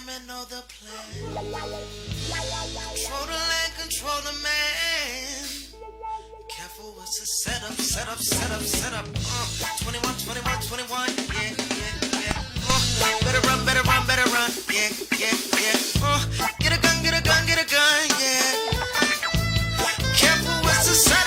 and know the plan. Control the land, control the man. Careful what's the setup. 21, 21, 21. Yeah. Better run. Yeah. Get a gun. Yeah. Careful what's the setup.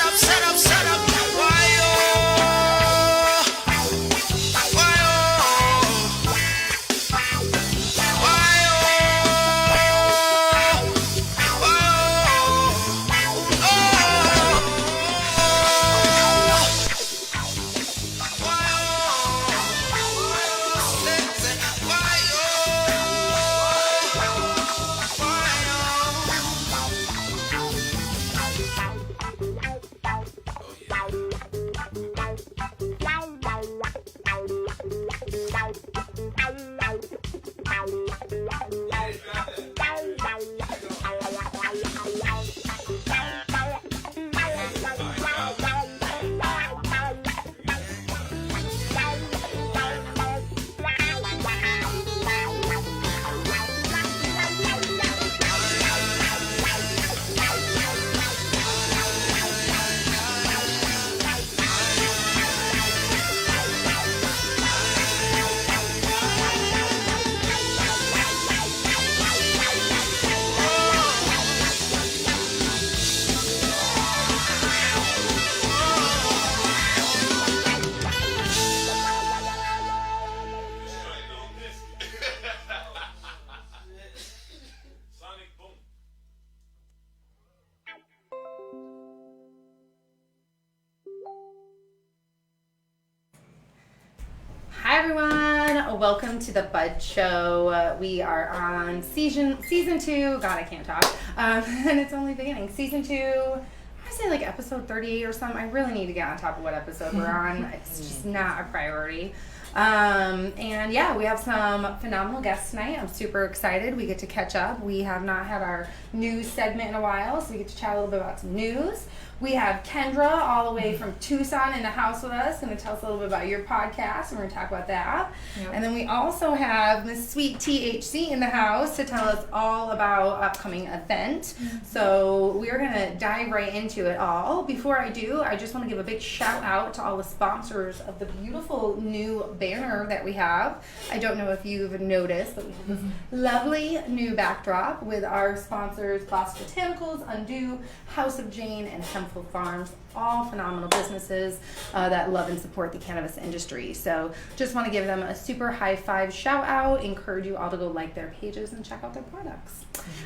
Hi everyone, welcome to the Bud Show. We are on season 2. God, I can't talk. And it's only beginning. Season 2, I say like episode 38 or something. I really need to get on top of what episode we're on. It's just not a priority. And yeah, we have some phenomenal guests tonight. I'm super excited. We get to catch up. We have not had our news segment in a while, so we get to chat a little bit about some news. We have Kendra all the way from Tucson in the house with us, going to tell us a little bit about your podcast, and we're going to talk about that. Yep. And then we also have Miss Sweet THC in the house to tell us all about upcoming event. Mm-hmm. So we're going to dive right into it all. Before I do, I just want to give a big shout out to all the sponsors of the beautiful new banner that we have. I don't know if you've noticed, but we have this lovely new backdrop with our sponsors, Boss Botanicals, Undo, House of Jane, and Hempful Farms, all phenomenal businesses that love and support the cannabis industry. So just want to give them a super high five shout out, encourage you all to go like their pages and check out their products.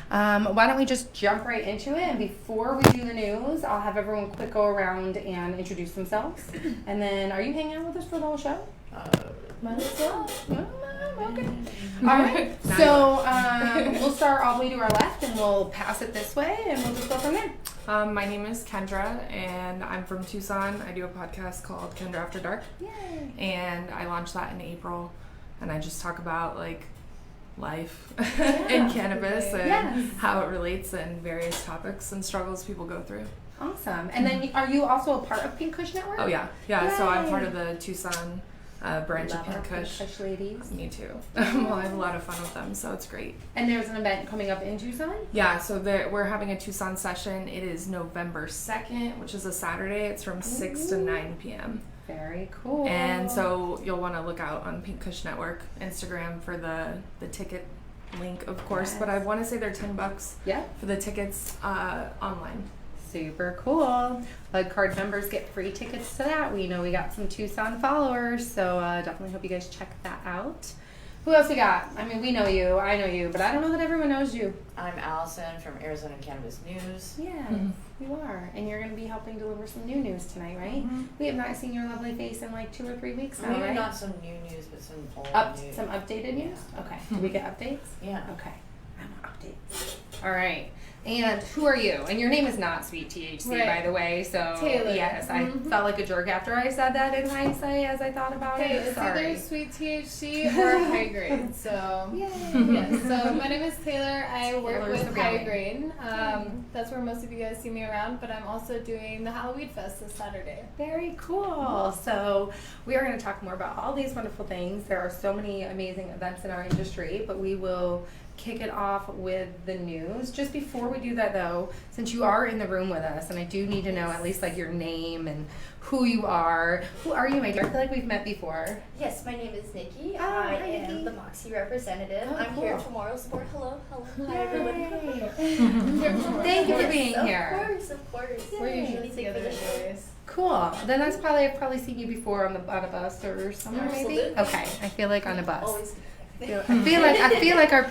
Why don't we just jump right into it, and before we do the news, I'll have everyone quick go around and introduce themselves. And then, are you hanging out with us for the whole show? Okay. All right. So we'll start all the way to our left, and we'll pass it this way, and we'll just go from there. My name is Kendra, and I'm from Tucson. I do a podcast called KendraAfterDark. Yay. And I launched that in April, and I just talk about like life in cannabis and how it relates and various topics and struggles people go through. Awesome. And then are you also a part of Pink Kush Network? Oh yeah. Yay. So I'm part of the Tucson branch of Pink Kush. Pink Kush ladies. Me too. Well, I have a lot of fun with them, so it's great. And there's an event coming up in Tucson? Yeah, so we're having a Tucson session. It is November 2nd, which is a Saturday. It's from 6 to 9 p.m. Very cool. And so you'll want to look out on Pink Kush Network Instagram for the ticket link, of course. Yes. But I want to say they're $10 for the tickets online. Super cool. Bud Card members get free tickets to that. We know we got some Tucson followers, so definitely hope you guys check that out. Who else we got? I mean, we know you, I know you, but I don't know that everyone knows you. I'm Allison from Arizona Cannabis News. Yeah, you are. And you're going to be helping deliver some new news tonight, right? Mm-hmm. We have not seen your lovely face in like 2 or 3 weeks now, Maybe right? not some new news, but some old news. Some updated news? Okay. Do we get updates? Yeah. Okay. I want updates. All right. And who are you? And your name is not Sweet THC, by the way. So Taylor. Yes, I felt like a jerk after I said that in hindsight as I thought about it. It's Sorry. either Sweet THC or High Grade. So yes. So my name is Taylor. I work Taylor's with the High guy. Grade. That's where most of you guys see me around. But I'm also doing the Halloweed Fest this Saturday. Very cool. So we are going to talk more about all these wonderful things. There are so many amazing events in our industry, but we will kick it off with the news. Just before we do that though, since you are in the room with us, and I do need to know at least like your name and who you are. Who are you, my dear? I feel like we've met before. Yes, my name is Nikki. Hi, I am Nikki. the Moxie representative. Oh, I'm cool. here for moral support. Hello. Hi, everyone. Thank you for being Yes, here. Of course. We're usually Anything for together the show. anyways. Cool. Then that's probably I've probably seen you before on a bus or somewhere maybe. Absolutely. Okay, I feel like on a bus. Always. I feel like our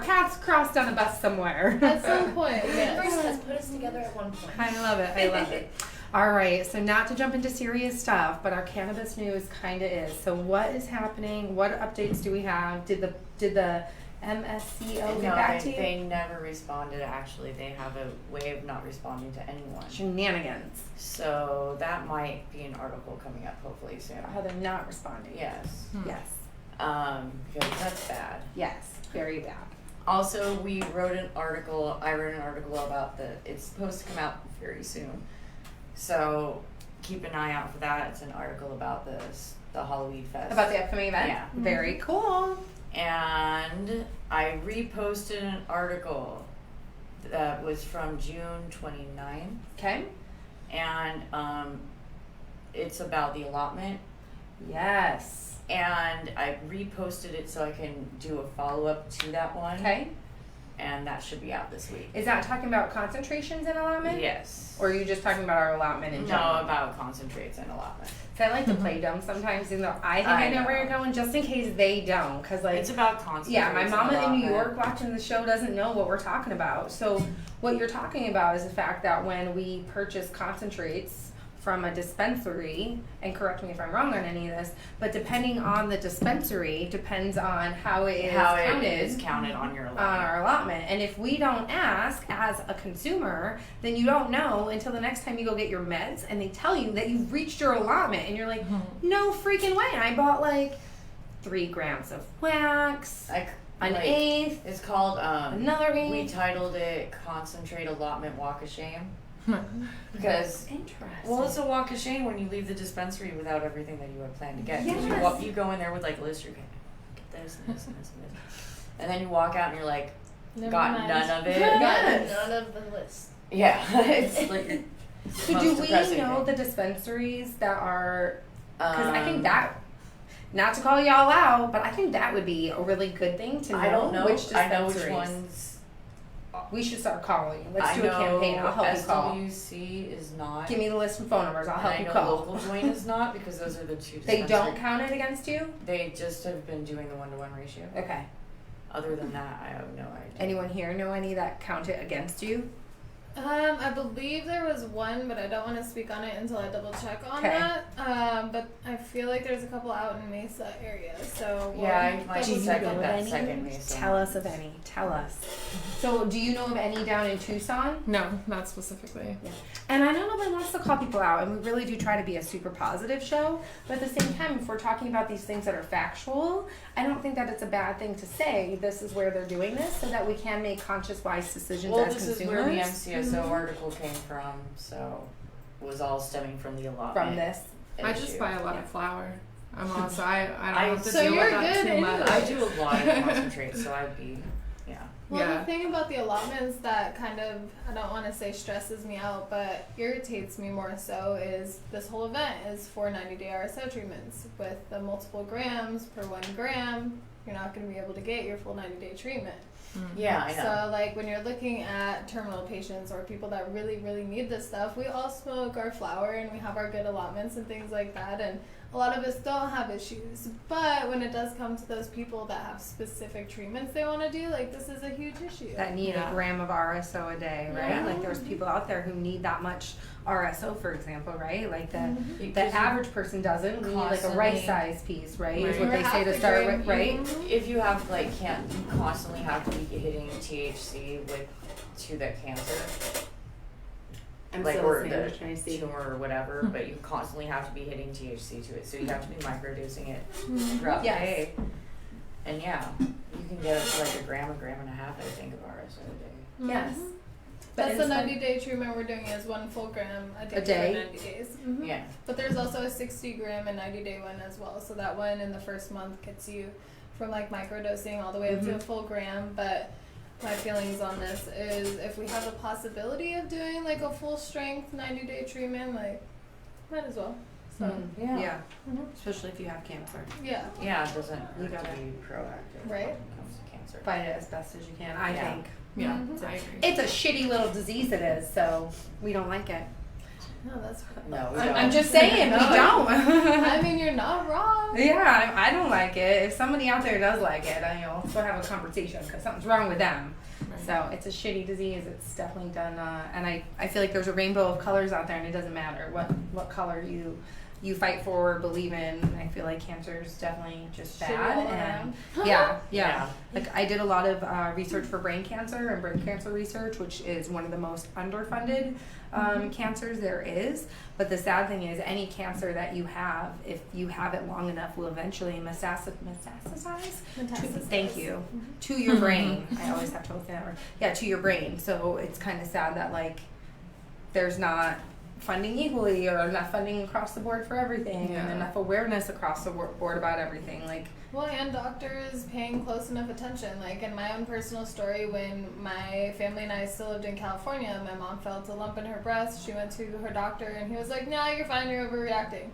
paths crossed on a bus somewhere. At some point, The yes. universe has put us together at one point. I love it. I love it. All right. So not to jump into serious stuff, but our cannabis news kind of is. So what is happening? What updates do we have? Did the MSCO get back to you? They never responded. Actually, they have a way of not responding to anyone. Shenanigans. So that might be an article coming up hopefully soon. How they're not responding. Yes. Yes. Because that's bad. Yes. Very bad. Also, I wrote an article about it's supposed to come out very soon. So keep an eye out for that. It's an article about the Halloweed Fest. About the upcoming event? Yeah. Very cool. And I reposted an article that was from June 29th. Okay. And it's about the allotment. Yes. And I reposted it so I can do a follow-up to that one. Okay. And that should be out this week. Is that talking about concentrations in allotment? Yes. Or are you just talking about our allotment in general? No, about concentrates and allotment. So I like to play dumb sometimes, even though I think I know where you're going, just in case they don't. Because, like, It's about concentrates. yeah, my and mama in New allotment. York watching the show doesn't know what we're talking about. So what you're talking about is the fact that when we purchase concentrates from a dispensary, and correct me if I'm wrong on any of this, but depending on the dispensary, depends on how it is counted on your on allotment. our allotment. And if we don't ask as a consumer, then you don't know until the next time you go get your meds and they tell you that you've reached your allotment. And you're like, no freaking way. I bought like 3 grams of wax, an eighth, It's called, another we eighth. titled it Concentrate Allotment Walk of Shame. Because, Interesting. well, it's a walk of shame when you leave the dispensary without everything that you had planned to get. 'Cause Yes. you go in there with like a list, you're going, get this and this and this and this. And then you walk out and you're like, Never got mind. none of it. None of the list. Yeah, it's like the So most do we depressing know thing. the dispensaries that are, because I think Um, that, not to call y'all out, but I think that would be a really good thing to know. I don't know. Which I know dispensaries. which ones. We should start calling. Let's I do a campaign. I'll help you call. SWC is not. Give me the list of phone numbers. I'll help and you I know call. local joint is not because those are the two. They don't dispensaries. count it against you? They just have been doing the 1-to-1 ratio. Okay. Other than that, I have no idea. Anyone here know any that count it against you? I believe there was one, but I don't want to speak on it until I double check on Okay. that. But I feel like there's a couple out in Mesa area, so we'll Yeah, I might double check second on know that. of that second Mesa. Tell us of any. Tell us. So, do you know of any down in Tucson? No, not specifically. And I know nobody wants to call people out, and we really do try to be a super positive show. But at the same time, if we're talking about these things that are factual, I don't think that it's a bad thing to say this is where they're doing this, so that we can make conscious, wise decisions Well, as this consumers. is where the MCSO article came from, so it was all stemming from the allotment. From this. I just issue. buy a lot of flour. I'm also I don't have to So deal you're with that good too anyway. much. I do a lot of concentrates, so I'd be, yeah. Well, Yeah. the thing about the allotments that kind of, I don't want to say stresses me out, but irritates me more so is this whole event is for 90-day RSO treatments. With the multiple grams per 1 gram, you're not going to be able to get your full 90-day treatment. Yeah, I know. So, like, when you're looking at terminal patients or people that really, really need this stuff, we all smoke our flower and we have our good allotments and things like that. And a lot of us don't have issues. But when it does come to those people that have specific treatments they want to do, like, this is a huge issue. That need Yeah. a gram of RSO a day, right? Yeah. Like there's people out there who need that much RSO, for example, right? Like the Because average person doesn't. We need like a rice size piece, right? Is what Or they half say to the start gram. with, right? if you have like you constantly have to be hitting THC to that cancer, I'm like still or listening, the just trying to see. tumor or whatever, but you constantly have to be hitting THC to it, so you have to be microdosing it throughout Yes. the day. And yeah, you can get up to like a gram and a half, I think, of RSO a day. Yes. That's the instead- 90-day treatment we're doing is 1 full gram a day, A day? for 90 days. Mhm. Yeah. But there's also a 60 gram and 90-day one as well. So that one in the first month gets you from like microdosing all the way up to a full gram. But my feelings on this is if we have the possibility of doing like a full strength 90-day treatment, like might as well. So Yeah. Especially if you have cancer. yeah. Yeah, it doesn't You hurt to gotta- be proactive Right. when it comes to cancer. Fight it as best as you can, I Yeah. think. Yeah, Mhm. I agree. It's a shitty little disease it is, so we don't like it. No, that's No, we I'm don't. just saying, we don't. I mean, you're not wrong. Yeah, I don't like it. If somebody out there does like it, let's go have a conversation because something's wrong with them. Right. So it's a shitty disease. It's definitely done, and I feel like there's a rainbow of colors out there, and it doesn't matter what color you fight for or believe in. I feel like cancer is definitely just Shitty bad. all And around. yeah. Yeah. Like I did a lot of research for brain cancer and brain cancer research, which is one of the most underfunded cancers there is. But the sad thing is, any cancer that you have, if you have it long enough, will eventually metastasize. Metastasize. Thank you. To your brain. I always have trouble saying that word. Yeah, to your brain. So it's kind of sad that like there's not funding equally or enough funding across the board for everything and Yeah. enough awareness across the board about everything. Like Well, and doctors paying close enough attention. Like in my own personal story, when my family and I still lived in California, my mom felt a lump in her breast. She went to her doctor, and he was like, "No, you're fine. You're overreacting."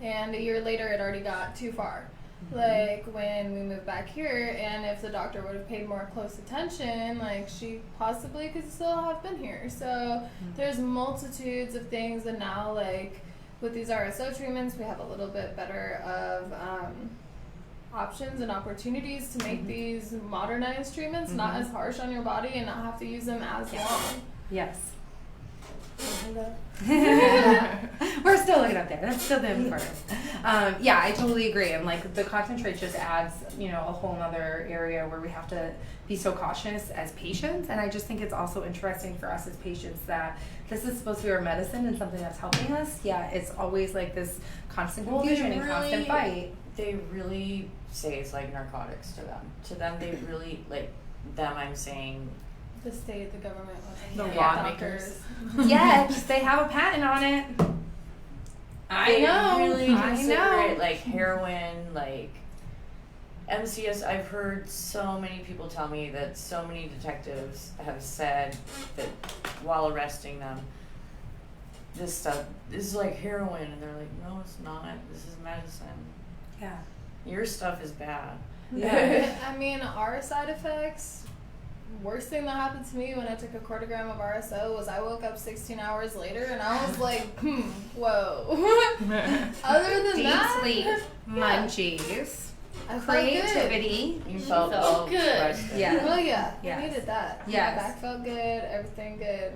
And a year later, it already got too far. Like when we moved back here, and if the doctor would have paid more close attention, like she possibly could still have been here. So there's multitudes of things, and now like with these RSO treatments, we have a little bit better of options and opportunities to make these modernized treatments not as harsh on your body and not have to use them as long. yes. We're still looking up there. That's still the important. Yeah, I totally agree. And like the concentrate just adds, a whole nother area where we have to be so cautious as patients. And I just think it's also interesting for us as patients that this is supposed to be our medicine and something that's helping us. Yeah, it's always like this constant confusion and constant fight. They really say it's like narcotics to them. To them, they really I'm saying. The state, the government, The doctors. Yes, they have a patent on it. They really I consider know. it like heroin, like MCS. I've heard so many people tell me that so many detectives have said that while arresting them, this is like heroin, and they're like, no, it's not. This is medicine. Yeah. Your stuff is bad. Yeah. I mean, our side effects, worst thing that happened to me when I took a quarter gram of RSO was I woke up 16 hours later and I was like, whoa. Other than Deep that, sleep, munchies, I felt good. creativity. You felt felt well good. rested. Yeah. Oh yeah, Yes. I needed that. Yes. My back felt good, everything good.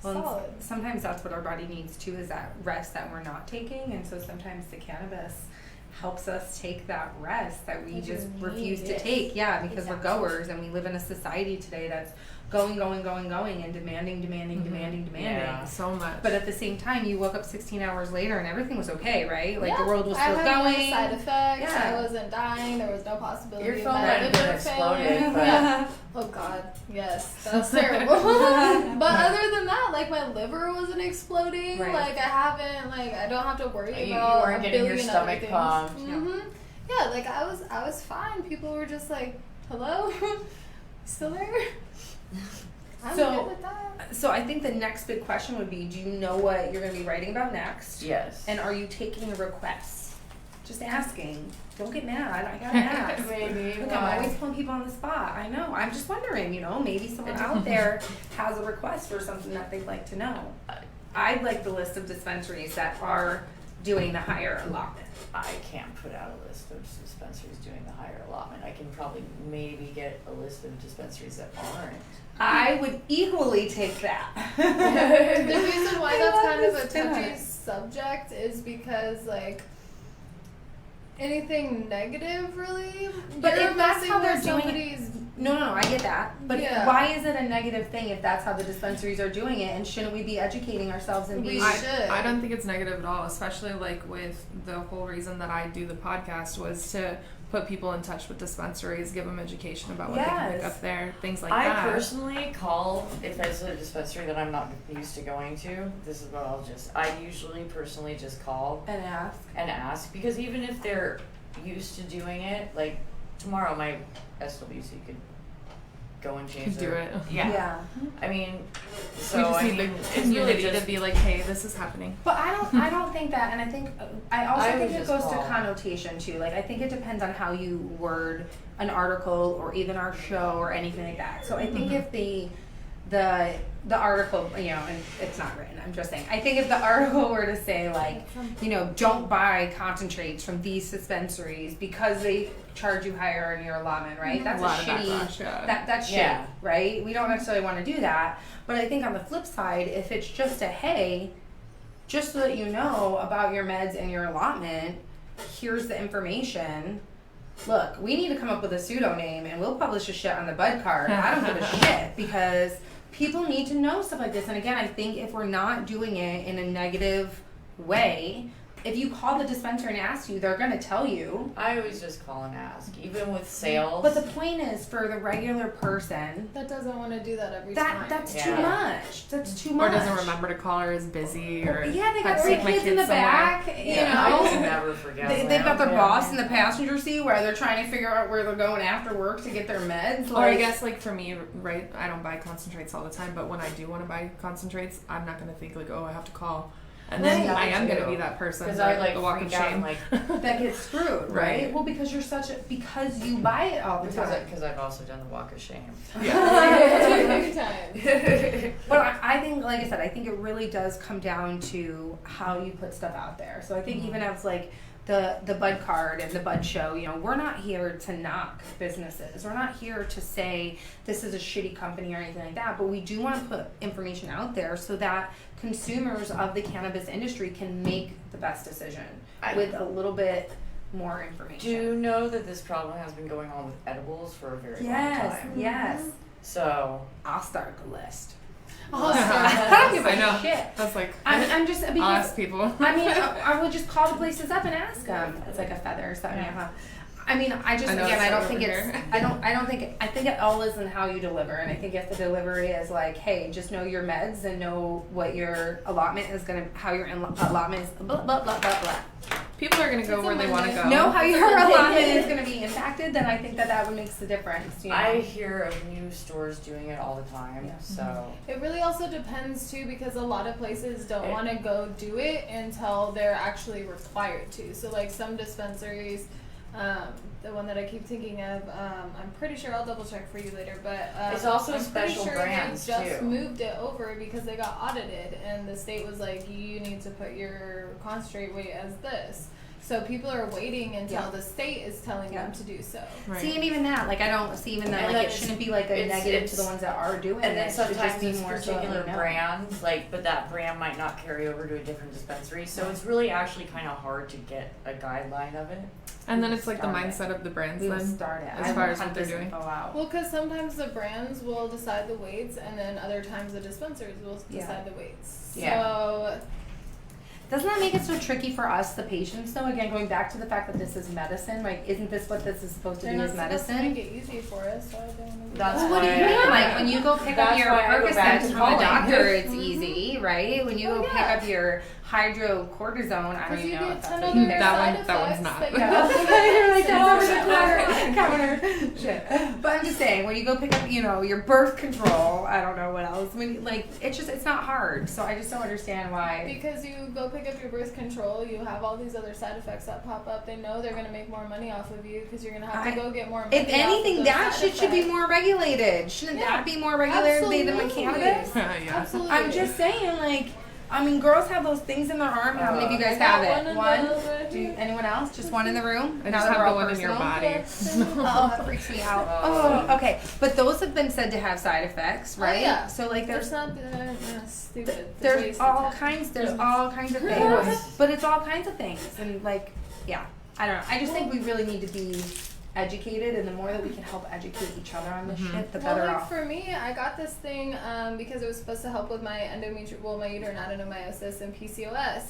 Well, and Solid. sometimes that's what our body needs too, is that rest that we're not taking. And so sometimes the cannabis helps us take that rest that we That you just need, refuse to yes. take. Yeah, because Exactly. we're goers and we live in a society today that's going and demanding. Yeah. So much. But at the same time, you woke up 16 hours later and everything was okay, right? Like Yeah. the world was I still had going. no side effects. Yeah. I wasn't dying. There was no possibility Your of phone my might have been liver exploded, failing. but- Yeah. Oh God, yes, that was terrible. But other than that, like my liver wasn't exploding. Right. Like I don't have to worry You about weren't a getting your billion stomach other things. pumped. Mhm. Yeah, like I was fine. People were just like, "Hello, still there?" I'm So- good with that. So I think the next big question would be, do you know what you're going to be writing about next? Yes. And are you taking requests? Just asking. Don't get mad. I gotta ask. Maybe. Look, I'm always putting people on the spot. I know. I'm just wondering, maybe someone out there has a request for something that they'd like to know. I'd like the list of dispensaries that are doing the higher allotment. I can't put out a list of dispensaries doing the higher allotment. I can probably maybe get a list of dispensaries that aren't. I would equally take that. The reason why that's kind of a Spin touchy it. subject is because, like, anything negative, really. But you're if that's messing how they're with doing it- somebody's. No, I get that. But Yeah. why is it a negative thing if that's how the dispensaries are doing it? And shouldn't we be educating ourselves and We be... should. I don't think it's negative at all, especially like with the whole reason that I do the podcast was to put people in touch with dispensaries, give them education about what they can pick Yes. up there, things like I that. personally call, if it's a dispensary that I'm not used to going to, this is what I usually personally just call And ask. and ask, because even if they're used to doing it, like tomorrow my SWC could go and change Could do their- it. Yeah. I mean, so we just I need mean, the it's community really just to be like, hey, this is happening. But I don't think that, and I think, I also I think would it just goes to call. connotation too. Like, I think it depends on how you word an article or even our show or anything like that. So I think if the article, you know, and it's not written, I'm just saying, I think if the article were to say like, you know, don't buy concentrates from these dispensaries because they charge you higher in your allotment, right? That's A lot of shitty, backlash, yeah. that's shitty, Yeah. right? We don't necessarily want to do that. But I think on the flip side, if it's just a, hey, just so that you know about your meds and your allotment, here's the information. Look, we need to come up with a pseudonym and we'll publish a shit on the bud card. I don't give a shit because people need to know stuff like this. And again, I think if we're not doing it in a negative way, if you call the dispensary and ask you, they're going to tell you. I always just call and ask, even with sales. But the point is, for the regular person, That doesn't want to do that every time. that's Yeah. too much. That's too much. Or doesn't remember to call her, is busy, or Yeah, they had got to three take my kids in the somewhere. back, you Yeah, I just know. never forget. They've got their Yeah. boss in the passenger seat where they're trying to figure out where they're going after work to get their meds. Or I guess like for me, right, I don't buy concentrates all the time, but when I do want to buy concentrates, I'm not going to think like, oh, I have to call. And then Right. I am going to too. be that person. Because I the walk freak of out shame. and like that gets screwed, right? Right. Well, because you're because you buy it all the time. because I've also done the walk of shame. Every time. But I think, like I said, I think it really does come down to how you put stuff out there. So I think even as like the bud card and the bud show, you know, we're not here to knock businesses. We're not here to say this is a shitty company or anything like that. But we do want to put information out there so that consumers of the cannabis industry can make the best decision with a little bit more information. Do you know that this problem has been going on with edibles for a very long time? Yes. So I'll start the list. I'll I start don't give a I know. shit. That's like, I'm just I'll because ask people. I mean, I would just call the places up and ask them. It's like a feather, so yeah. I mean, I just I know again, it's I don't over think it's, here. I think it all is in how you deliver, and I think if the delivery is like, hey, just know your meds and know what your allotment is how your allotment is, blah blah blah blah blah. People are going to go where they want to go. Know how your allotment is going to be impacted, then I think that would make the difference. You know? I hear of new stores doing it all the time. Yeah. So It really also depends too, because a lot of places don't It- want to go do it until they're actually required to. So like some dispensaries, the one that I keep thinking of, I'm pretty sure I'll double check for you later, but It's also I'm pretty special sure brands, they just too. moved it over because they got audited and the state was like, you need to put your concentrate weight as this. So people are waiting until Yeah. the state is telling Yeah. them to do so. Right. See, and even that, like I don't see even that, And like then it shouldn't be like a it's- negative to the ones that are doing and it. then It should sometimes just be it's more so that we particular know. brands, like, but that brand might not carry over to a different dispensary. So it's really actually kind of hard to get a guideline of it. And then it's like the Start it. mindset of the brands We will then. start it. as I far will as what hunt they're this doing. info out. Well, because sometimes the brands will decide the weights, and then other times the dispensaries will Yeah. decide the weights. Yeah. So Doesn't that make it so tricky for us, the patients, though? Again, going back to the fact that this is medicine, like, isn't this what this is supposed to they're be not as supposed to medicine? make it easy for us. So I don't know. That's Well, what do you why- mean? Like, when you go pick up That's your why I go back Percocets to from the calling. doctor, it's easy, right? When you Oh, go yeah. pick up your hydrocortisone, I don't Because even you know get if that's 10 what other you That side one- that one's effects not. that you Yeah. have to You're like, take "Oh, into counter. Shit. But I'm just saying, when you go pick up, you know, your birth control, I don't know what else. When you, like, it's not hard. So I just don't understand why. Because you go pick up your birth control, you have all these other side effects that pop up. They know they're going to make more money off of you because you're going to have to go get more money. If off of anything, those that side shit should be effects. more regulated. Shouldn't Yeah. that be more regulated than Absolutely. cannabis? yeah. Absolutely. I'm just saying, like, I mean, girls have those things in their arm. How many of you guys I have got it? one One? of those right Anyone else? Just one in the room? I Now just that have we're the all one in your body. Oh, that freaks me out. Oh, okay. But those have been said to have side effects, right? yeah. So like There's there's not stupid. there's all kinds of things. But it's all kinds of things. And like, yeah. I don't know. I just think we really need to be educated, and the more that we can help educate each other on this shit, the better off. For me, I got this thing because it was supposed to help with my my uterine adenomyosis and PCOS.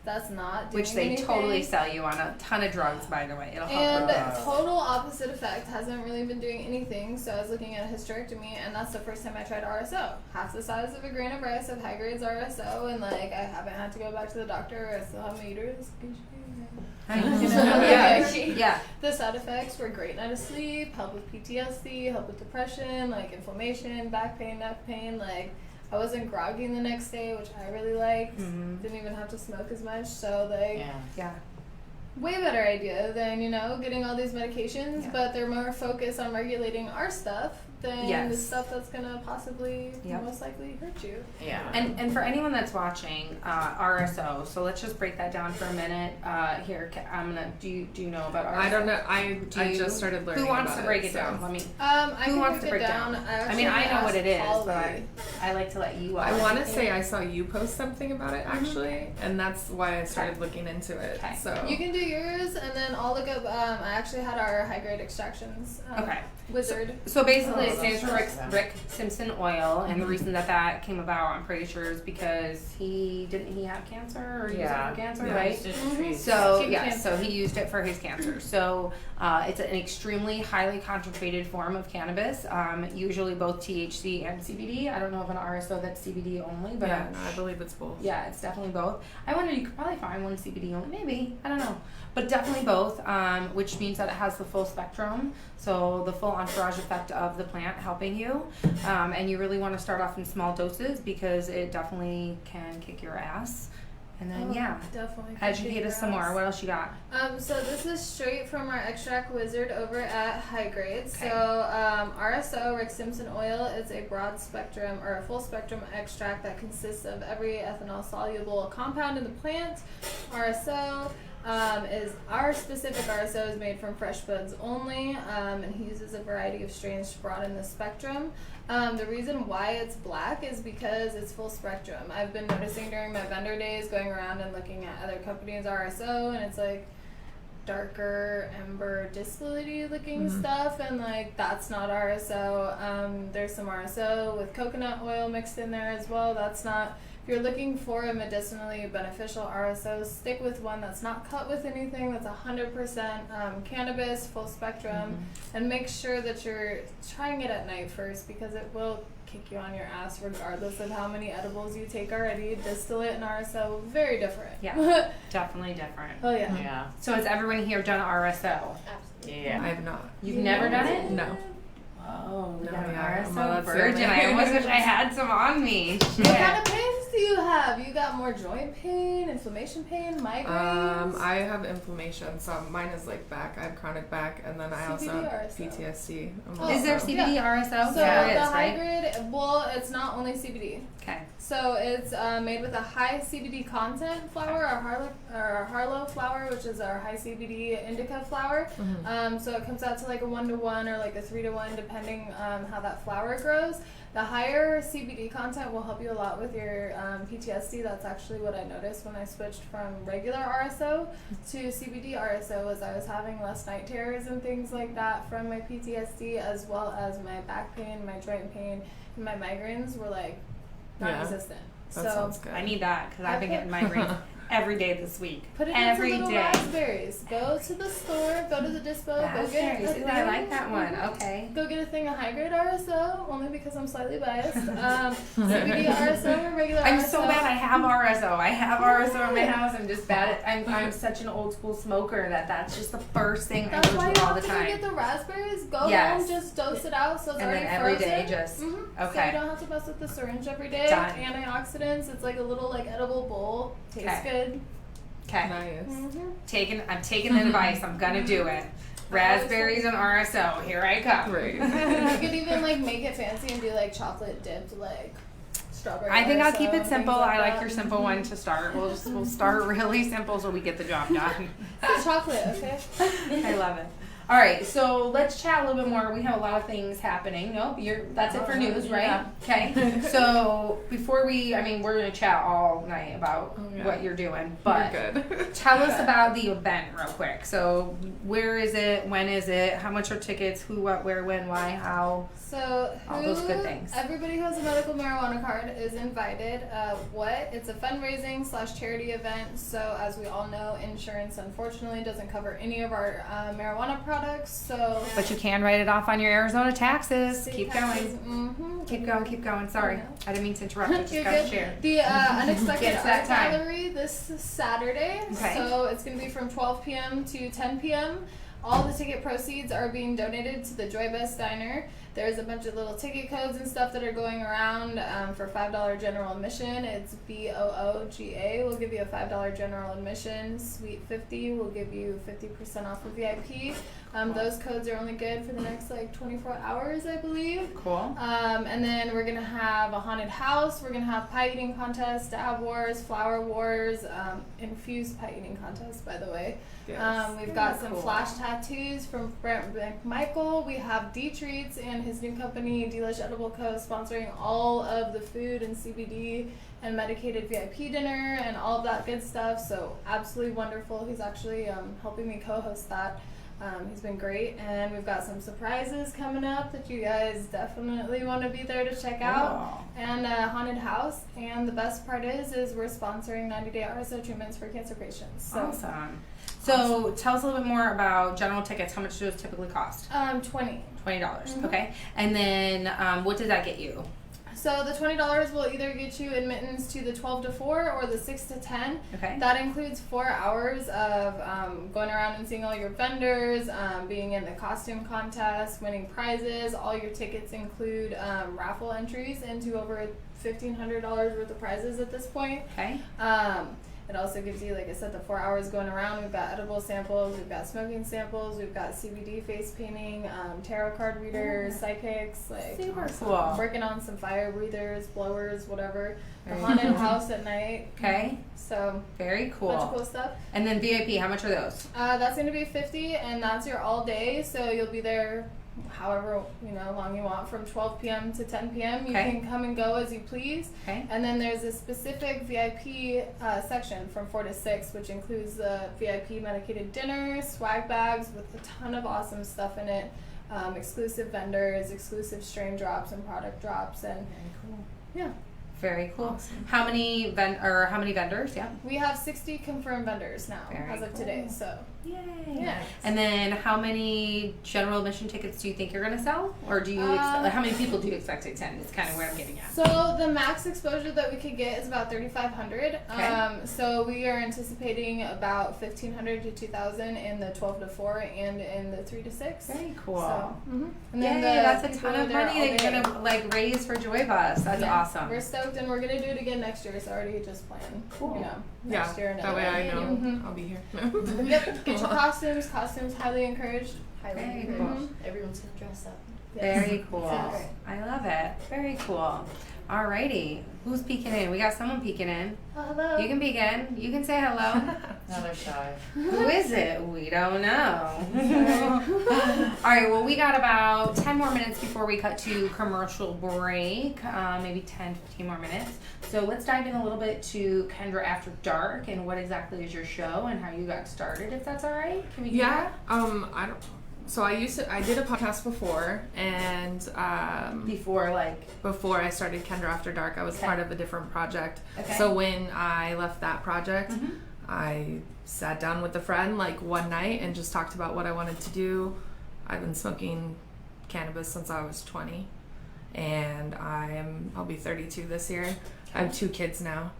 That's not doing Which they anything. totally sell you on a ton of drugs, by the way. It'll help And with that. total opposite effect, hasn't really been doing anything. So I was looking at a hysterectomy, and that's the first time I tried RSO. Half the size of a grain of rice of high grades RSO, and like I haven't had to go back to the doctor. I still have my uterus. Yeah. The side effects were great night of sleep, help with PTSD, help with depression, like inflammation, back pain, neck pain. Like I wasn't groggy the next day, which I really liked. Didn't even have to smoke as much. So like, Yeah. way better idea than getting all these medications. Yeah. But they're more focused on regulating our stuff than Yes. the stuff that's gonna possibly most likely hurt you. Yeah. And for anyone that's watching, RSO, so let's just break that down for a minute. Here, I'm gonna. Do you know about RSO? I don't know. I just started learning. Who wants about to break it, it down? Let me. I Who can wants break to it break down. down? I I mean, I know what it is, asked but Polly. I like to let you. I want to say I saw you post something about it actually, and that's why I started looking into it. Okay. So You can do yours, and then I'll look up. I actually had our high grade extractions. Okay. Wizard. So basically, it stands for that's Rick Simpson Oil, and the reason that came about, I'm pretty sure, is because he have cancer or he was for cancer, right? So Skin cancer. so he used it for his cancer. So it's an extremely highly concentrated form of cannabis, usually both THC and CBD. I don't know of an RSO that's CBD only, but yeah, no, I believe it's both. yeah, it's definitely both. I wonder, you could probably find one CBD only, maybe, I don't know. But definitely both, which means that it has the full spectrum, so the full entourage effect of the plant helping you. And you really want to start off in small doses because it definitely can kick your ass. And then, Definitely. educate us some more. What else you got? So this is straight from our extract wizard over at High Grade. Okay. So RSO, Rick Simpson oil, is a broad spectrum or a full spectrum extract that consists of every ethanol soluble compound in the plant. RSO is our specific RSO is made from fresh buds only, and he uses a variety of strains to broaden the spectrum. The reason why it's black is because it's full spectrum. I've been noticing during my vendor days going around and looking at other companies' RSO, and it's like darker amber distillate looking stuff, and like that's not RSO. There's some RSO with coconut oil mixed in there as well. That's not. If you're looking for a medicinally beneficial RSO, stick with one that's not cut with anything, that's 100% cannabis, full spectrum, and make sure that you're trying it at night first because it will kick you on your ass regardless of how many edibles you take already. Distillate and RSO, very different. Yeah, definitely different. Oh yeah. Yeah. So has everyone here done RSO? Absolutely. Yeah. I have not. You've never done it? No. Oh, we No, got an yeah, RSO well, that's virgin. it. I almost wish I had some on me. What kind of pains do you have? You got more joint pain, inflammation pain, migraines? I have inflammation, so mine is like back. I have chronic back, and then I also CBD have RSO. PTSD. Is there CBD RSO? So there the is, high right? grade, well, it's not only CBD. Okay. So it's made with a high CBD content flower, our Harlow flower, which is our high CBD indica flower. So it comes out to like a 1-to-1 or like a 3-to-1, depending how that flower grows. The higher CBD content will help you a lot with your PTSD. That's actually what I noticed when I switched from regular RSO to CBD RSO, was I was having less night terrors and things like that from my PTSD, as well as my back pain, my joint pain, and my migraines were like non-existent. That So sounds good. I need that because I've been getting migraines every day this week. put it every into little day. raspberries. Go to the store, go to the dispo, go get Raspberries. Ooh, I like that one. Okay. Go get a thing of high grade RSO, only because I'm slightly biased. CBD RSO or regular I'm RSO. so bad. I have RSO. I have RSO in my house. I'm just bad at. I'm such an old school smoker that's just the first thing That's I why go you to all have the to go time. get the raspberries. Go Yes. home, just dose it out, so it's And already then every frozen. day, just So okay. you don't have to mess with the syringe every day. Done. Antioxidants. It's like a little like edible bowl. Tastes Okay. good. Okay. Nice. I'm taking the advice. I'm gonna do it. Raspberries and RSO. Here I come. Right. You could even like make it fancy and do like chocolate dipped like strawberry. I think bar, I'll keep so it simple. things like I like that. your simple one to start. We'll start really simple so we get the job done. It's chocolate, okay? I love it. All right, so let's chat a little bit more. We have a lot of things happening. Nope, that's it for news, right? Yeah. Okay. So before we're gonna chat all night about what you're doing, but You're good. tell us about the event real quick. So where is it? When is it? How much are tickets? Who, what, where, when, why, how? So All those good things. Everybody who has a medical marijuana card is invited. It's a fundraising / charity event. So as we all know, insurance unfortunately doesn't cover any of our marijuana products. So But you can write it off on your Arizona taxes. City Keep taxes, going. Keep going. Sorry, I didn't mean to interrupt. I just You're got to good. share. The Unexpected Get to that Art time. Gallery this Saturday. Okay. So it's going to be from 12 p.m. to 10 p.m. All the ticket proceeds are being donated to the Joy Best Diner. There's a bunch of little ticket codes and stuff that are going around for $5 general admission. It's BOOGA will give you a $5 general admission. Suite 50 will give you 50% off of VIP. Those codes are only good for the next 24 hours, I believe. Cool. And then we're going to have a haunted house. We're going to have pie eating contests, dab wars, flower wars, infused pie eating contests, by the way. Yes. We've got Very some cool. flash tattoos from Brent McMichael. We have D Treats and his new company, Delish Edible Co., sponsoring all of the food and CBD and medicated VIP dinner and all of that good stuff. So absolutely wonderful. He's actually helping me co-host that. He's been great, and we've got some surprises coming up that you guys definitely want to be there to check out. And a haunted house, and the best part is we're sponsoring 90-day RSO treatments for cancer patients. So, Awesome. So tell us a little bit more about general tickets. How much do those typically cost? 20. $20. Okay. And then what does that get you? So the $20 will either get you admittance to the 12 to 4 or the 6 to 10. Okay. That includes 4 hours of going around and seeing all your vendors, being in the costume contest, winning prizes. All your tickets include raffle entries into over $1,500 worth of prizes at this point. Okay. It also gives you, like I said, the 4 hours going around. We've got edible samples, we've got smoking samples, we've got CBD face painting, tarot card readers, psychics, Super cool. working on some fire breathers, blowers, whatever. The Very haunted cool. house at night. Okay. So Very bunch of cool. cool stuff. And then VIP, how much are those? That's going to be $50, and that's your all day. So you'll be there however long you want, from 12 p.m. to 10 p.m. You Okay. can come and go as you please. Okay. And then there's a specific VIP section from 4 to 6, which includes the VIP medicated dinner, swag bags with a ton of awesome stuff in it, exclusive vendors, exclusive strain drops and product drops, and Very cool. yeah. Very cool. Awesome. How many vendors? Yeah. We have 60 confirmed vendors now Very as of cool. today. So Yay. yeah. And then how many general admission tickets do you think you're going to sell? Or do you how many people do you expect to attend? Is kind of where I'm getting at. So the max exposure that we could get is about 3,500. Okay. So we are anticipating about 1,500 to 2,000 in the 12 to 4 and in the 3 to 6. Very cool. So, and Yay, then that's a people ton of there money all that you're day. going to raise for Joy Bus. That's Yeah. awesome. We're stoked, and we're gonna do it again next year. So already just plan. Cool. Next year. That way I know Mhm. I'll be here. Yep. Get your costumes. Costumes highly encouraged. Highly Very encouraged. cool. Everyone's gonna dress up. Very cool. Sounds great. I love it. Very cool. Alrighty. Who's peeking in? We got someone peeking in. Oh, hello. You can peek in. You can say hello. Now they're shy. Who is it? We don't know. Alright, well, we got about 10 more minutes before we cut to commercial break. Maybe 10, 15 more minutes. So let's dive in a little bit to Kendra After Dark and what exactly is your show and how you got started, if that's alright. Can we do Yeah. that? I don't. So I did a podcast before, and Before, before I started Kendra After Dark, I was Okay. part of a different project. Okay. So when I left that project, Mhm. I sat down with a friend one night and just talked about what I wanted to do. I've been smoking cannabis since I was 20, and I'll be 32 this year. I have 2 kids now.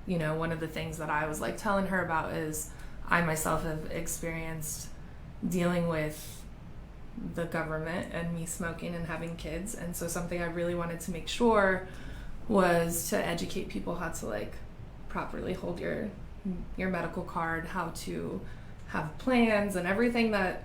One of the things that I was telling her about is I myself have experienced dealing with the government and me smoking and having kids, and so something I really wanted to make sure was to educate people how to properly hold your medical card, how to have plans and everything that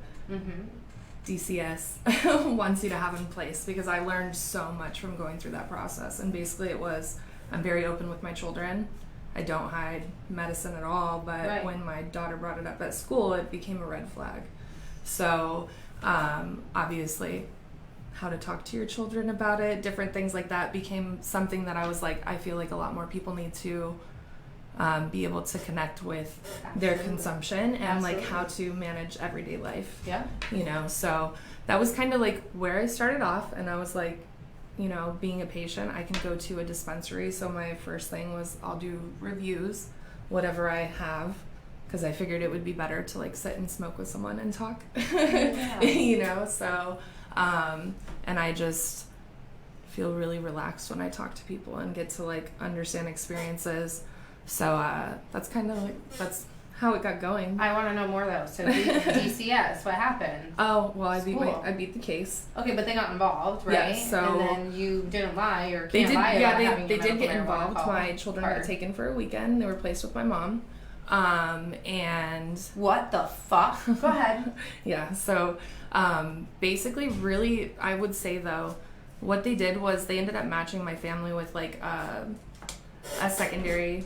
DCS wants you to have in place, because I learned so much from going through that process. And basically it was, I'm very open with my children. I don't hide medicine at all, but when my daughter brought it up at school, it became a red flag. So obviously how to talk to your children about it, different things like that became something that I was like, I feel like a lot more people need to be able to connect with their consumption and like how to manage everyday life. Yeah. You know, so that was kind of like where I started off, and I was like, you know, being a patient, I can go to a dispensary. So my first thing was I'll do reviews, whatever I have, because I figured it would be better to like sit and smoke with someone and talk. You know, so and I just feel really relaxed when I talk to people and get to like understand experiences. So that's kind of like, that's how it got going. I want to know more though. So DCS, what happened? Oh, well, I beat the case. Okay, but they got involved, right? Yeah, so and then you didn't lie or they can't did. lie Yeah, about having they a did get medical marijuana involved. My children got taken for a weekend. They were placed with my mom. And what the fuck? Go ahead. Yeah. So basically, really, I would say though, what they did was they ended up matching my family with like a secondary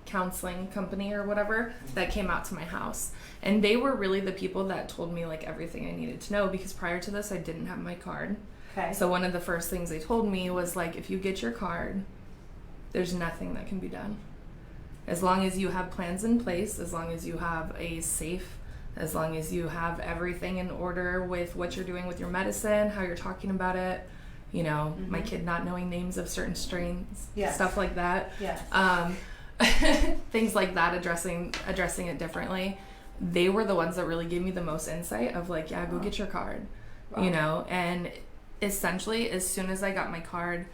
counseling company or whatever that came out to my house, and they were really the people that told me like everything I needed to know, because prior to this I didn't have my card. Okay. So one of the first things they told me was like, if you get your card, there's nothing that can be done. As long as you have plans in place, as long as you have a safe, as long as you have everything in order with what you're doing with your medicine, how you're talking about it, you know, my kid not knowing names of certain strains, stuff like that. Yes. Things like that, addressing it differently. They were the ones that really gave me the most insight of like, yeah, go get your card, you know. And essentially, as soon as I got my card,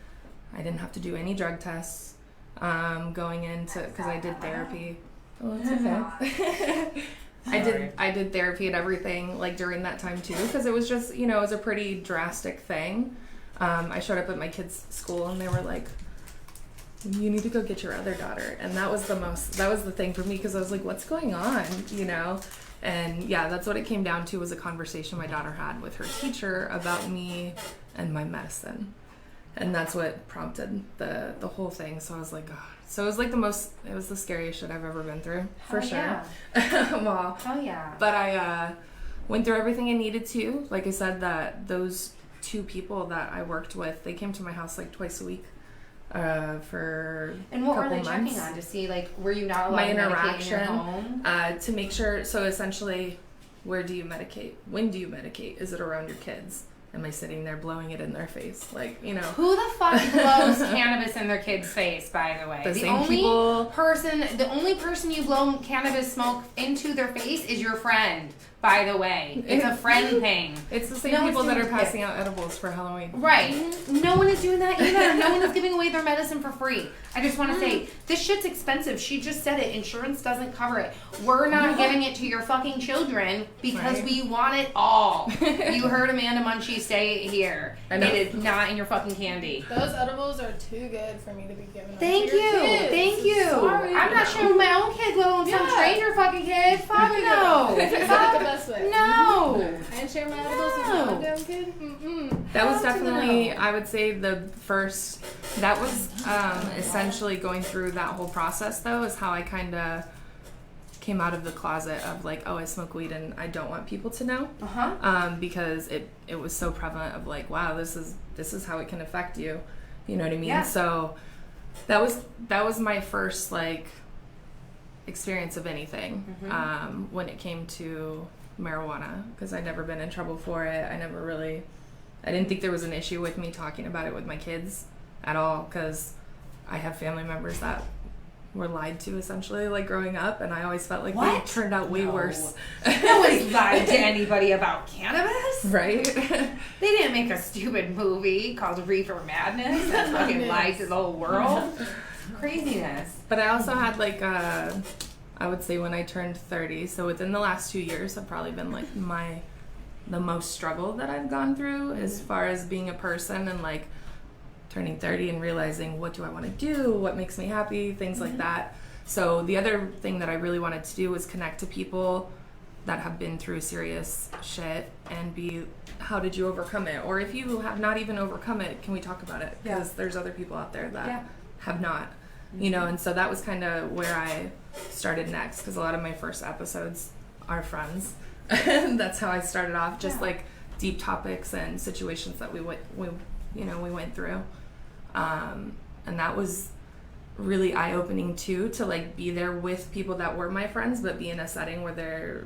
I didn't have to do any drug tests going into, because I did therapy. Oh, it's okay. I did therapy and everything like during that time too, because it was just, you know, it was a pretty drastic thing. I showed up at my kids' school and they were like, you need to go get your other daughter. And that was the thing for me, because I was like, what's going on, you know? And yeah, that's what it came down to, was a conversation my daughter had with her teacher about me and my medicine. And that's what prompted the whole thing. So I was like, God. So it was like it was the scariest shit I've ever been through, for sure. Yeah. Well, oh yeah. But I went through everything I needed to. Like I said, that those two people that I worked with, they came to my house like twice a week for and what a couple were they months. checking on to see, like, were you not allowed my to medicate in your interaction home? To make sure. So essentially, where do you medicate? When do you medicate? Is it around your kids? Am I sitting there blowing it in their face? Like, you know. Who the fuck blows cannabis in their kid's face, by the way? The same people. The only person you blow cannabis smoke into their face is your friend, by the way. It's a friend thing. It's the same people that are passing out edibles for Halloween. Right. No one is doing that either. No one is giving away their medicine for free. I just want to say, this shit's expensive. She just said it. Insurance doesn't cover it. We're not giving it to your fucking children because we want it all. You heard Amanda Munchie say it here. It is not in your fucking candy. Those edibles are too good for me to be giving them Thank to you. your kids. Thank you. Sorry. I'm not sharing my own kids, let alone some stranger fucking kid. Fuck no. It's not the best way. No. I didn't share my edibles with my own damn kid. That was definitely, I would say, the first. That was essentially going through that whole process, though, is how I kind of came out of the closet of like, oh, I smoke weed and I don't want people to know. Because it was so prevalent of like, wow, this is how it can affect you. You know what I mean? Yeah. So that was my first like experience of anything when it came to marijuana, because I'd never been in trouble for it. I didn't think there was an issue with me talking about it with my kids at all, because I have family members that were lied to essentially, like growing up, and I always felt like they turned out way worse. Nobody's lied to anybody about cannabis. Right? They didn't make a stupid movie called Reefer Madness and fucking lied to the whole world. Craziness. But I also had like I would say when I turned 30, so within the last 2 years have probably been like the most struggle that I've gone through as far as being a person, and like turning 30 and realizing, what do I want to do, what makes me happy, things like that. So the other thing that I really wanted to do was connect to people that have been through serious shit and be, how did you overcome it? Or if you have not even overcome it, can we talk about it? Because there's other people out there that have not, you know, and so that was kind of where I started next, because a lot of my first episodes are friends. And that's how I started off, just like deep topics and situations that we went through. And that was really eye-opening too, to like be there with people that were my friends, but be in a setting where they're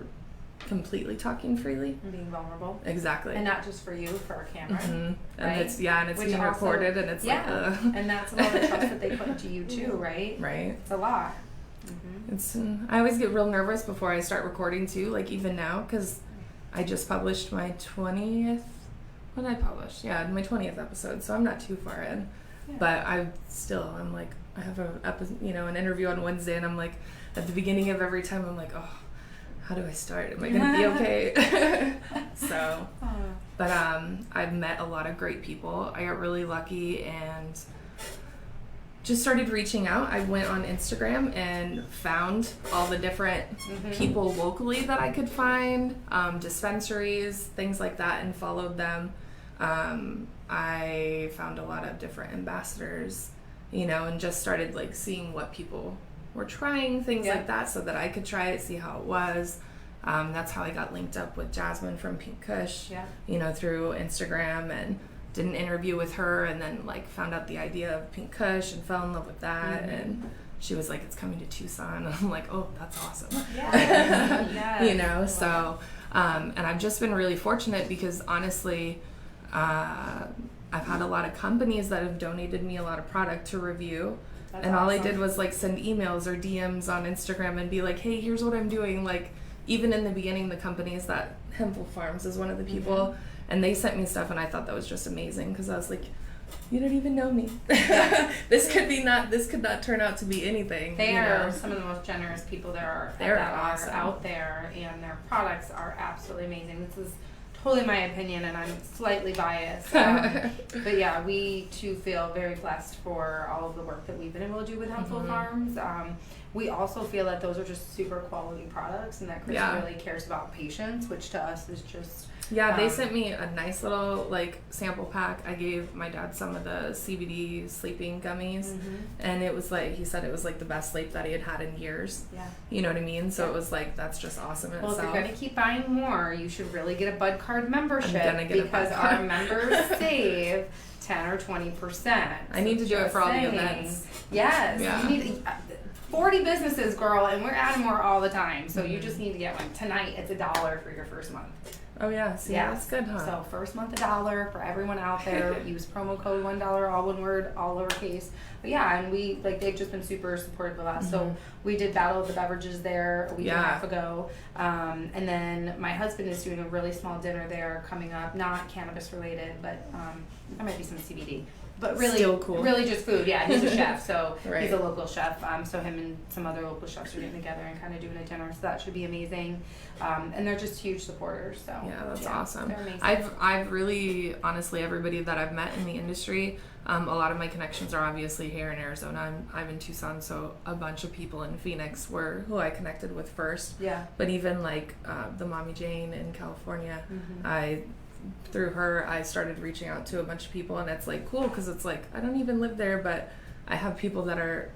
completely talking freely And being vulnerable. Exactly. And not just for you, for our camera. And right? it's being Which also, recorded, and it's like and that's a lot of trust that they put into you too, right? Right. It's a lot. It's I always get real nervous before I start recording too, like even now, because I just published my 20th. When I published, my 20th episode, so I'm not too far in. But I'm like, I have an interview on Wednesday, and I'm like, at the beginning of every time, I'm like, oh, how do I start? Am I gonna be okay? So, but I've met a lot of great people. I got really lucky and just started reaching out. I went on Instagram and found all the different people locally that I could find, dispensaries, things like that, and followed them. I found a lot of different ambassadors, and just started like seeing what people were trying, things like that, so that I could try it, see how it was. That's how I got linked up with Jasmine from Pink Kush, through Instagram, and did an interview with her, and then like found out the idea of Pink Kush and fell in love with that. And she was like, it's coming to Tucson. And I'm like, oh, that's awesome. So, and I've just been really fortunate because honestly, I've had a lot of companies that have donated me a lot of product to review. That's awesome. All I did was like send emails or DMs on Instagram and be like, hey, here's what I'm doing. Like, even in the beginning, the companies that Hempful Farms is one of the people, and they sent me stuff, and I thought that was just amazing, because I was like, you don't even know me. This could not turn out to be anything. They are some of the most generous people there are awesome. out there, and their products are absolutely amazing. This is totally my opinion, and I'm slightly biased. But yeah, we too feel very blessed for all of the work that we've been able to do with Hempful Farms. We also feel that those are just super quality products, and that Chris really cares about patients, which to us is just... they sent me a nice little like sample pack. I gave my dad some of the CBD sleeping gummies, and it was like, he said it was like the best sleep that he had had in years. You know what I mean? So it was like, that's just awesome in itself. Well, if you're going to keep buying more, you should really get a Bud Card membership, because our members save 10 or 20%. I need to do it for all the events. Yes. You need 40 businesses, girl, and we're adding more all the time. So you just need to get one. Tonight, it's $1 for your first month. Oh yeah, see, that's good, huh? So first month $1 for everyone out there. Use promo code $1, all one word, all lowercase. But yeah, and we they've just been super supportive of us. So we did Battle of the Beverages there a week and a half ago, and then my husband is doing a really small dinner there coming up, not cannabis related, but there might be some CBD. But really, still cool. Really just food. Yeah, he's a chef, so he's a local chef. So him and some other local chefs are getting together and kind of doing a dinner. So that should be amazing. And they're just huge supporters. So that's awesome. They're amazing. I've really, honestly, everybody that I've met in the industry, a lot of my connections are obviously here in Arizona. I'm in Tucson, so a bunch of people in Phoenix were who I connected with first. Yeah. But even like the Mommy Jane in California, through her, I started reaching out to a bunch of people, and it's like cool, because it's like I don't even live there, but I have people that are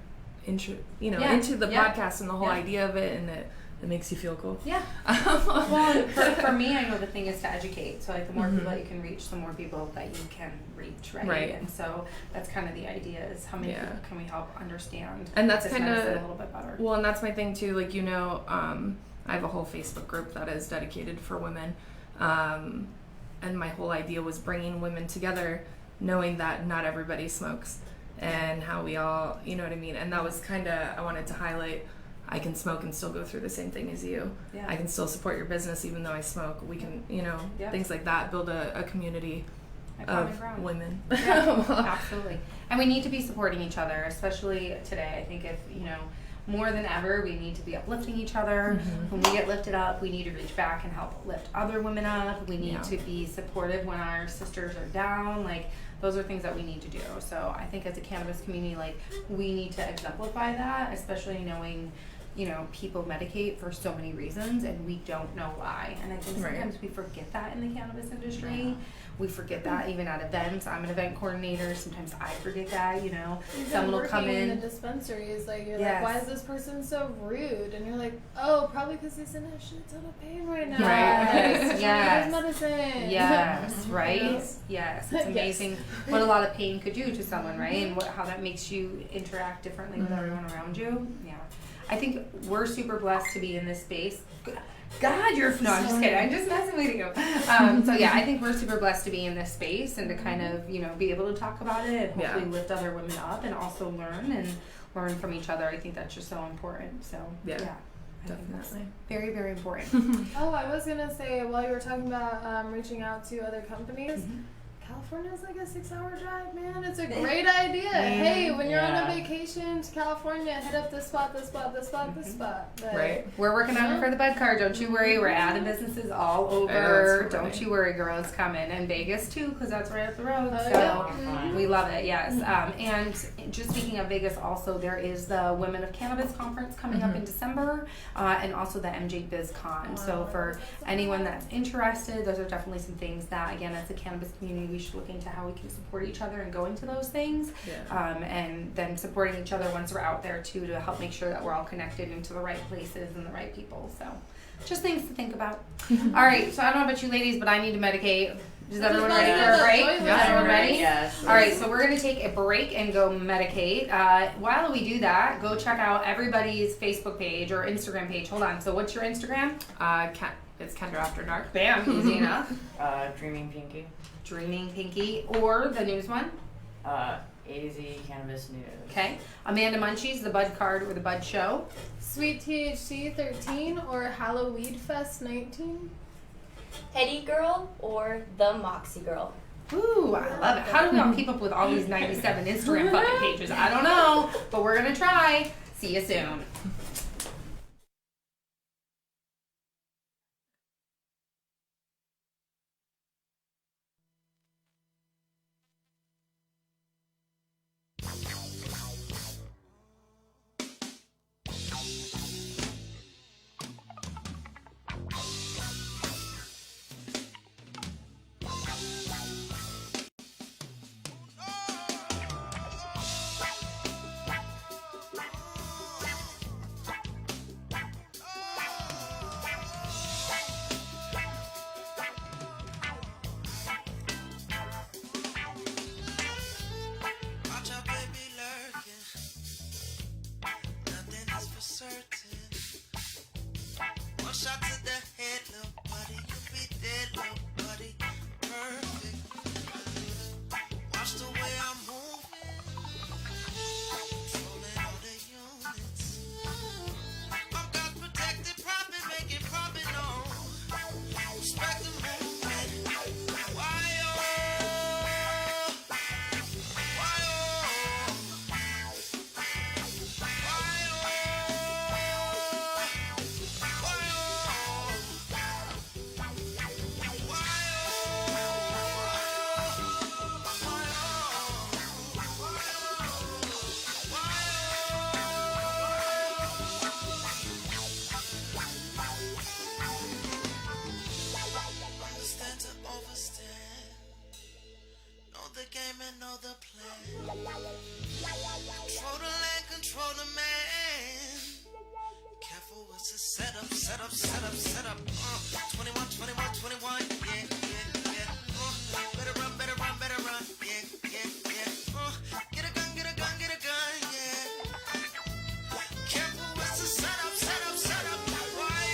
into the podcast and the whole idea of it, and it makes you feel cool. Yeah. Well, for me, I know the thing is to educate. So like the more people that you can reach, the more people that you can reach, right? Right. And so that's kind of the idea: is how many people can we help understand? And that's kind of a little bit better. Well, and that's my thing too. Like I have a whole Facebook group that is dedicated for women. And my whole idea was bringing women together, knowing that not everybody smokes, and how we all, you know what I mean? And that was kind of, I wanted to highlight, I can smoke and still go through the same thing as you. Yeah. I can still support your business even though I smoke. We can, things like that, build a community of women. Yeah, absolutely. And we need to be supporting each other, especially today. I think if, more than ever, we need to be uplifting each other. When we get lifted up, we need to reach back and help lift other women up. We need to be supportive when our sisters are down. Like, those are things that we need to do. So I think as a cannabis community, like, we need to exemplify that, especially knowing, you know, people medicate for so many reasons and we don't know why. And I think Right. sometimes we forget that in the cannabis industry. We forget that even at events. I'm an event coordinator. Sometimes I forget that, you know. Even Someone will come working in. in the dispensaries, like you're Yes. like, why is this person so rude? And you're like, oh, probably because he's in a shit ton of pain right now. Yes, Like, yes. his medicine. Yes, right? Yes. Yes, it's Yes. amazing what a lot of pain could do to someone, right? And how that makes you interact differently with everyone around you. Yeah. I think we're super blessed to be in this space. God, you're no, I'm just kidding. I'm just messing with you. So yeah, I think we're super blessed to be in this space and to kind of, you know, be able to talk about it and hopefully lift other women up and also learn from each other. I think that's just so important. So yeah, I think that's Definitely. very, very important. Oh, I was gonna say while you were talking about reaching out to other companies, California's like a 6-hour drive, man. It's a great idea. Hey, when you're on a vacation to California, hit up this spot, this spot, this spot, this spot. But Right. We're working on it for the bud card. Don't you worry. We're adding businesses all I know, over. it's Don't funny. you worry, girl. It's coming. And Vegas too, because that's right up the road. Oh, So yeah. we love it. Yes. And just speaking of Vegas, also there is the Women of Cannabis conference coming up in December, and also the MJ BizCon. So for anyone that's interested, those are definitely some things that, again, as a cannabis community, we should look into how we can support each other and going to those things. Yeah. And then supporting each other once we're out there too, to help make sure that we're all connected into the right places and the right people. So just things to think about. All right, so I don't know about you ladies, but I need to medicate. Is everyone ready for a break? Is Yeah. everyone ready? Yes. All right, so we're going to take a break and go medicate. While we do that, go check out everybody's Facebook page or Instagram page. Hold on. So what's your Instagram? It's KendraAfterDark. Bam, easy enough. Dreaming Pinky. Dreaming Pinky, or the news one. AZ Cannabis News. Okay. Amanda Munchie's The Bud Card or The Bud Show. Sweet THC 13 or Halloweed Fest 19. Teddy Girl or the Moxie Girl. Ooh, I love it. How do we all keep up with all these 97 Instagram fucking pages? I don't know, but we're going to try. See you soon. Watch out, baby, lurking. Nothing is for certain. One shot to the head, little buddy. You be dead, little buddy. Perfect. Watch the way I'm moving. Controlling all the units. I'm God protected, profit making, profit on. Respect the movement. Why, oh? Understand to overstand. Know the game and know the plan. Control the land, control the man. Careful with the setup, setup, setup, setup. 21, 21, 21. Yeah, yeah, yeah. Better run, better run, better run. Yeah, yeah, yeah. Get a gun, get a gun, get a gun. Yeah. Careful with the setup, setup, setup. Why,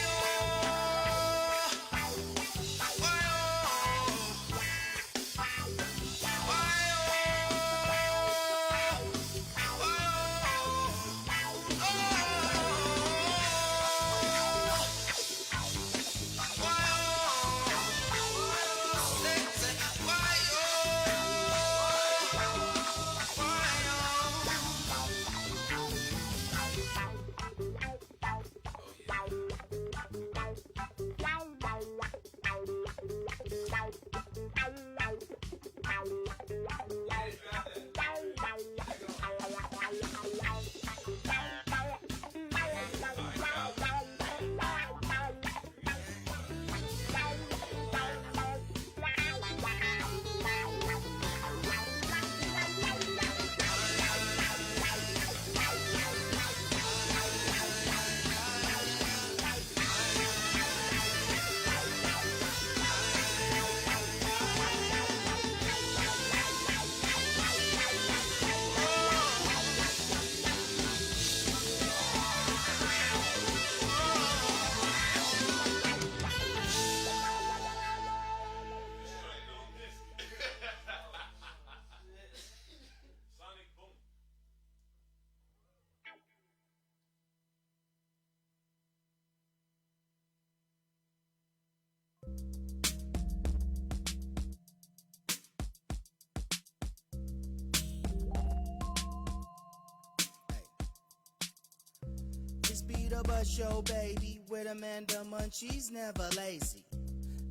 the Buzz Show, baby, with Amanda Munchie's never lazy.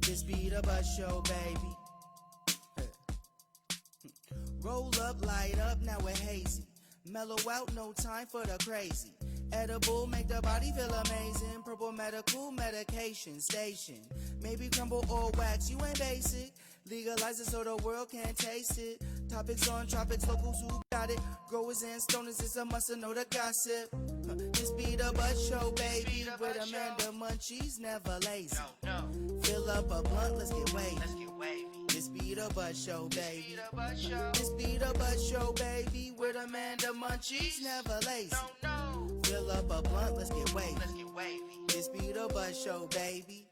This be the Buzz Show, baby. Roll up, light up, now we're hazy. Mellow out, no time for the crazy. Edible, make the body feel amazing. Purple medical medication station. Maybe crumble or wax, you ain't basic. Legalize it so the world can taste it. Topics on tropics, locals who got it. Growers and stoners, it's a must to know the gossip. This be the Buzz Show, baby, with Amanda Munchie's never lazy. Fill up a blunt, let's get wavy. This be the Buzz Show, baby. This be the Buzz Show, baby, with Amanda Munchie's never lazy. Fill up a blunt, let's get wavy. This be the Buzz Show, baby.